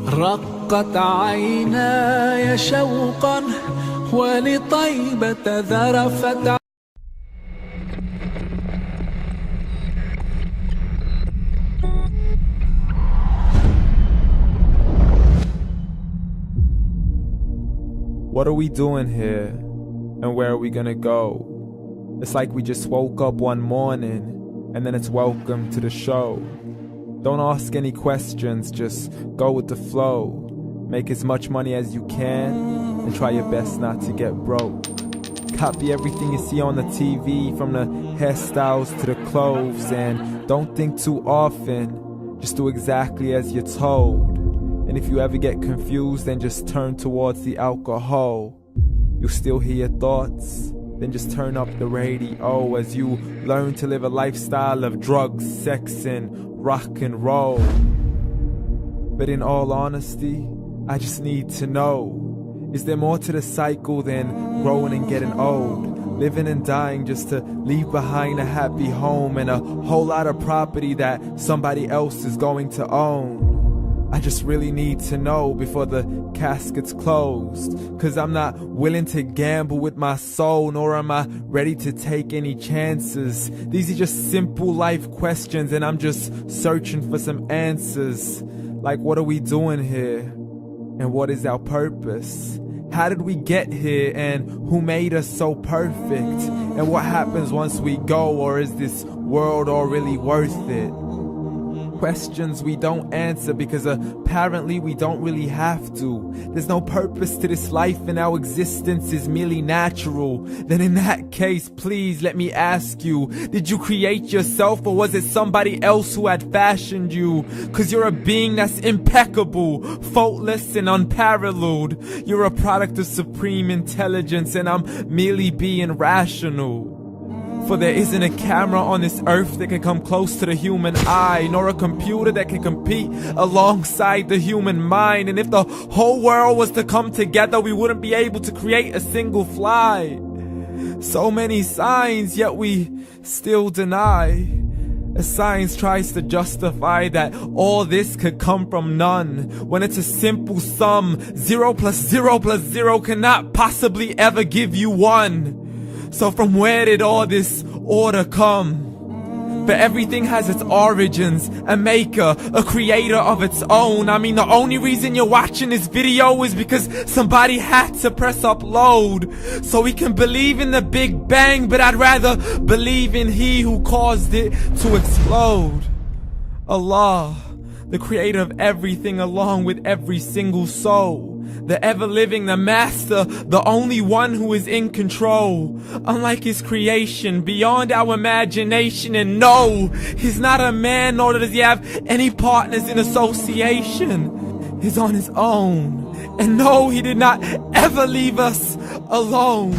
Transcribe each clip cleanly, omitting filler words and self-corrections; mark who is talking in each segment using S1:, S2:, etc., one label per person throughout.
S1: رقت عيناي شوقا ولطيبة ذرفت.
S2: What are we doing here? And where are we gonna go? It's like we just woke up one morning and then it's welcome to the show. Don't ask any questions, just go with the flow. Make as much money as you can and try your best not to get broke. Copy everything you see on the TV, from the hairstyles to the clothes, and don't think too often, just do exactly as you're told. And if you ever get confused, then just turn towards the alcohol. You'll still hear your thoughts, then just turn up the radio as you learn to live a lifestyle of drugs, sex, and rock and roll. But in all honesty, I just need to know, is there more to the cycle than growing and getting old? Living and dying just to leave behind a happy home and a whole lot of property that somebody else is going to own. I just really need to know before the casket's closed, 'cause I'm not willing to gamble with my soul, nor am I ready to take any chances. These are just simple life questions and I'm just searching for some answers. Like, what are we doing here? And what is our purpose? How did we get here, and who made us so perfect? And what happens once we go, or is this world all really worth it? Questions we don't answer because apparently we don't really have to. There's no purpose to this life and our existence is merely natural. Then in that case, please let me ask you, did you create yourself, or was it somebody else who had fashioned you? 'Cause you're a being that's impeccable, faultless and unparalleled. You're a product of supreme intelligence and I'm merely being rational. For there isn't a camera on this earth that can come close to the human eye, nor a computer that can compete alongside the human mind. And if the whole world was to come together, we wouldn't be able to create a single fly. So many signs, yet we still deny. As science tries to justify that all this could come from none, when it's a simple sum. 0 plus 0 plus 0 cannot possibly ever give you 1. So from where did all this order come? But everything has its origins, a maker, a creator of its own. I mean, the only reason you're watching this video is because somebody had to press upload. So we can believe in the Big Bang, but I'd rather believe in He who caused it to explode. Allah, the creator of everything along with every single soul. The ever-living, the master, the only one who is in control. Unlike his creation, beyond our imagination. And no, he's not a man, nor does he have any partners in association. He's on his own. And no, he did not ever leave us alone.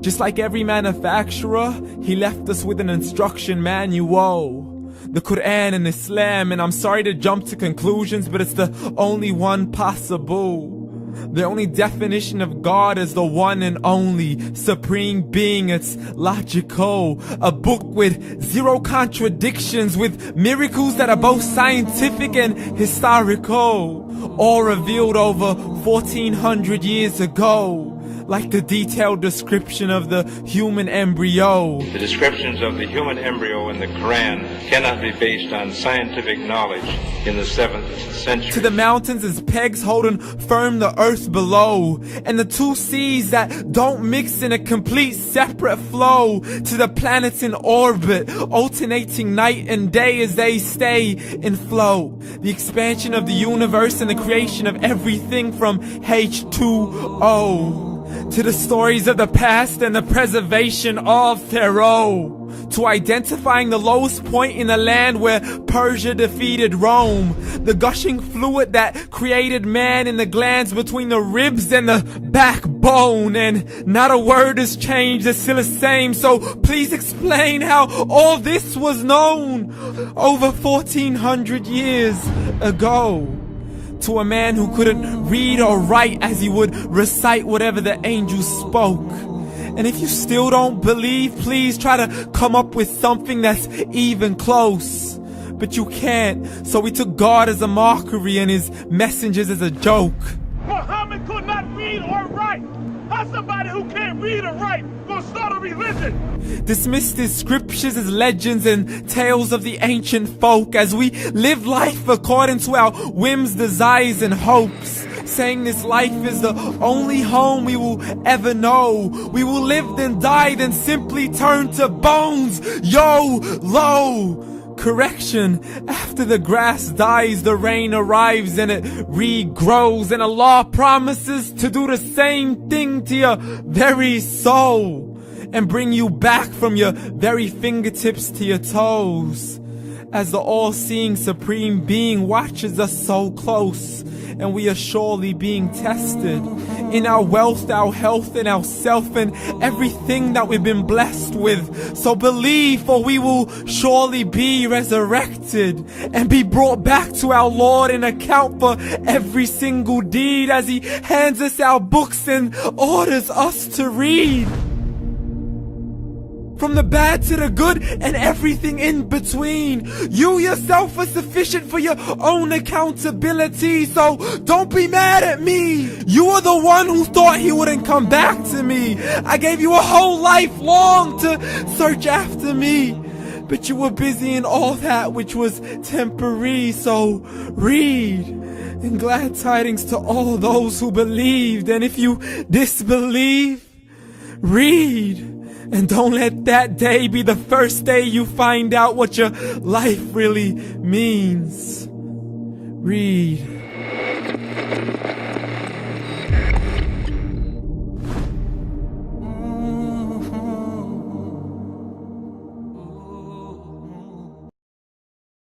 S2: Just like every manufacturer, he left us with an instruction manual. The Quran and Islam, and I'm sorry to jump to conclusions, but it's the only one possible. The only definition of God is the one and only supreme being. It's logical, a book with 0 contradictions, with miracles that are both scientific and historical, all revealed over 1400 years ago. Like the detailed description of the human embryo.
S3: The descriptions of the human embryo in the Quran cannot be based on scientific knowledge in the 7th century.
S2: To the mountains as pegs holding firm the earth below, and the 2 seas that don't mix in a complete separate flow. To the planets in orbit, alternating night and day as they stay in flow. The expansion of the universe and the creation of everything from H2O. To the stories of the past and the preservation of Pharaoh. To identifying the lowest point in the land where Persia defeated Rome. The gushing fluid that created man in the glands between the ribs and the backbone. And not a word has changed, it's still the same. So please explain how all this was known over 1400 years ago. To a man who couldn't read or write as he would recite whatever the angels spoke. And if you still don't believe, please try to come up with something that's even close. but you can't. So we took God as a mockery and his messengers as a joke.
S4: Muhammad could not read or write. How somebody who can't read or write gonna start a religion?
S2: Dismissed his scriptures as legends and tales of the ancient folk as we live life according to our whims, desires, and hopes. Saying this life is the only home we will ever know. We will live then die then simply turn to bones. YOLO! Correction, after the grass dies, the rain arrives and it regrows, and Allah promises to do the same thing to your very soul and bring you back from your very fingertips to your toes, as the all-seeing supreme being watches us so close, and we are surely being tested in our wealth, our health, and our self, and everything that we've been blessed with. So believe, for we will surely be resurrected and be brought back to our Lord and account for every single deed as he hands us our books and orders us to read. From the bad to the good and everything in between. You yourself are sufficient for your own accountability, so don't be mad at me. You are the one who thought he wouldn't come back to me. I gave you a whole life long to search after me, but you were busy in all that which was temporary. So read, and glad tidings to all those who believed. And if you disbelieve, read. And don't let that day be the first day you find out what your life really means. Read.